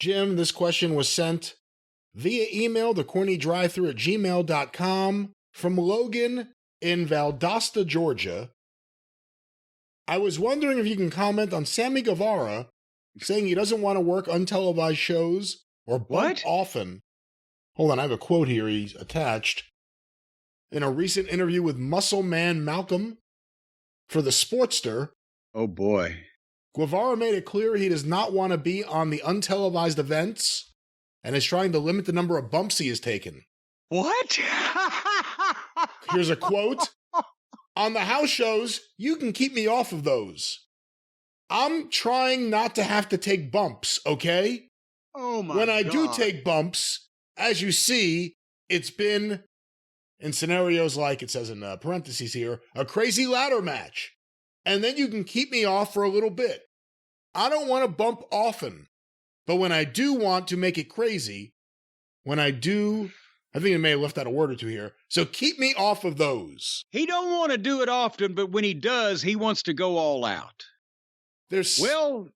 Jim, this question was sent via email to CornyDriveThru@gmail.com from Logan in Valdosta, Georgia. I was wondering if you can comment on Sammy Guevara saying he doesn't want to work untelevised shows or bump often. Hold on, I have a quote here he's attached. In a recent interview with Muscle Man Malcolm for the Sportster. Oh boy. Guevara made it clear he does not want to be on the untelevised events and is trying to limit the number of bumps he has taken. What? Here's a quote. On the house shows, you can keep me off of those. I'm trying not to have to take bumps, okay? Oh my God. When I do take bumps, as you see, it's been, in scenarios like, it says in parentheses here, a crazy ladder match. And then you can keep me off for a little bit. I don't want to bump often. But when I do want to make it crazy, when I do, I think I may have left out a word or two here. So keep me off of those. He don't want to do it often, but when he does, he wants to go all out. There's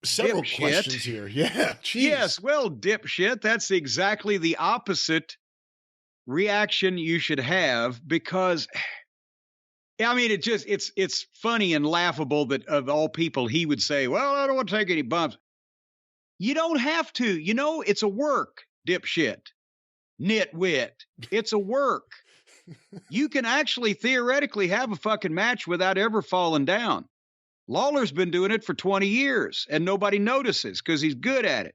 several questions here. Yeah, geez. Yes, well, dipshit, that's exactly the opposite reaction you should have because, I mean, it's funny and laughable that of all people, he would say, well, I don't want to take any bumps. You don't have to. You know, it's a work, dipshit, nitwit. It's a work. You can actually theoretically have a fucking match without ever falling down. Lawler's been doing it for 20 years and nobody notices because he's good at it.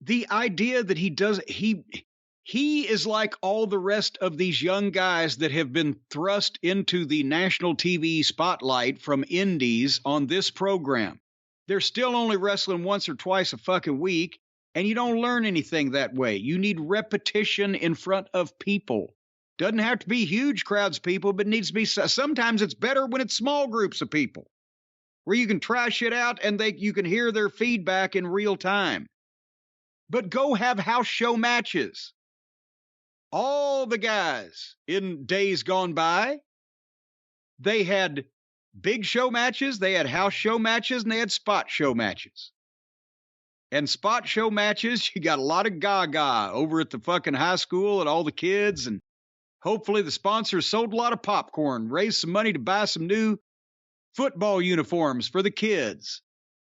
The idea that he is like all the rest of these young guys that have been thrust into the national TV spotlight from indies on this program. They're still only wrestling once or twice a fucking week, and you don't learn anything that way. You need repetition in front of people. Doesn't have to be huge crowds of people, but needs to be, sometimes it's better when it's small groups of people where you can try shit out and you can hear their feedback in real time. But go have house show matches. All the guys in days gone by, they had big show matches, they had house show matches, and they had spot show matches. And spot show matches, you got a lot of gaga over at the fucking high school and all the kids, and hopefully the sponsors sold a lot of popcorn, raised some money to buy some new football uniforms for the kids.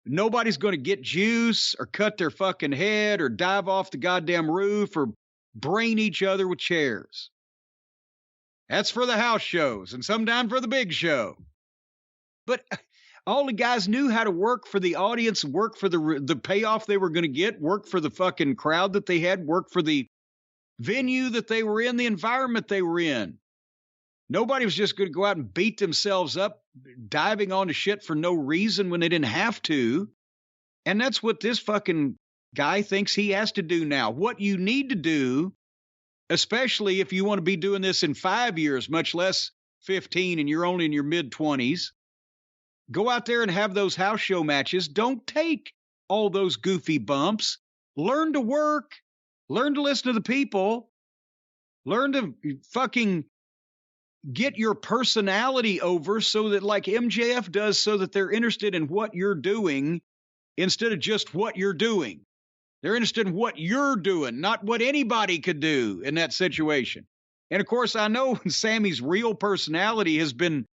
Nobody's going to get juice or cut their fucking head or dive off the goddamn roof or brain each other with chairs. That's for the house shows and sometimes for the big show. But all the guys knew how to work for the audience, work for the payoff they were going to get, work for the fucking crowd that they had, work for the venue that they were in, the environment they were in. Nobody was just going to go out and beat themselves up, diving onto shit for no reason when they didn't have to. And that's what this fucking guy thinks he has to do now. What you need to do, especially if you want to be doing this in 5 years, much less 15, and you're only in your mid-20s, go out there and have those house show matches. Don't take all those goofy bumps. Learn to work. Learn to listen to the people. Learn to fucking get your personality over so that, like MJF does, so that they're interested in what you're doing instead of just what you're doing. They're interested in what you're doing, not what anybody could do in that situation. And of course, I know Sammy's real personality has been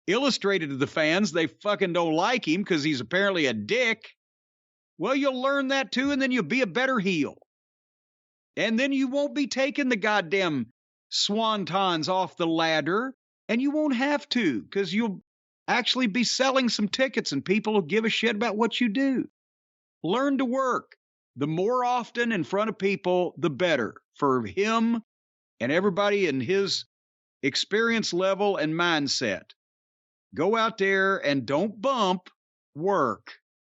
illustrated to the fans. They fucking don't like him because he's apparently a dick. Well, you'll learn that too, and then you'll be a better heel. And then you won't be taking the goddamn swantons off the ladder, and you won't have to because you'll actually be selling some tickets and people will give a shit about what you do. Learn to work. The more often in front of people, the better for him and everybody in his experience level and mindset. Go out there and don't bump, work.